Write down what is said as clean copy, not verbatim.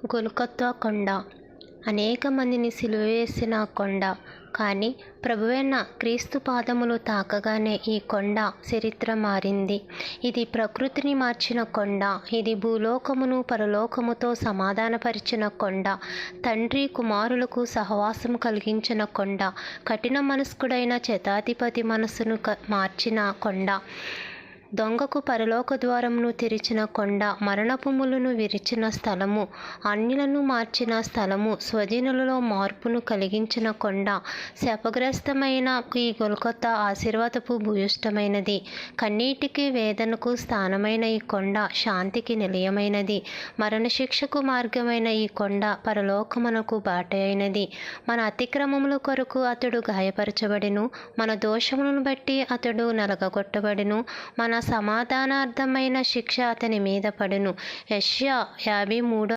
గొల్గొతా కొండ అనేక మందిని సిలువేసిన కొండ. కానీ ప్రభువైన క్రీస్తు పాదములు తాకగానే ఈ కొండ చరిత్ర మారింది. ఇది ప్రకృతిని మార్చిన కొండ. ఇది భూలోకమును పరలోకముతో సమాధానపరిచిన కొండ. తండ్రి కుమారులకు సహవాసం కలిగించిన కొండ. కఠిన మనస్కుడైన శతాధిపతి మనస్సును మార్చిన కొండ. దొంగకు పరలోక ద్వారమును తెరిచిన కొండ. మరణపుములను విరిచిన స్థలము. అన్యులను మార్చిన స్థలము. స్వజనులలో మార్పును కలిగించిన కొండ. శాపగ్రస్తమైన ఈ గొల్గొతా ఆశీర్వాదపు భూయిష్టమైనది. కన్నీటికి వేదనకు స్థానమైన ఈ కొండ శాంతికి నిలయమైనది. మరణశిక్షకు మార్గమైన ఈ కొండ పరలోకమునకు బాట అయినది. మన అతిక్రమముల కొరకు అతడు గాయపరచబడెను. మన దోషములను బట్టి అతడు నలగగొట్టబడెను. మన సమాధానార్థమైన శిక్ష అతని మీద పడెను. యెషయా 53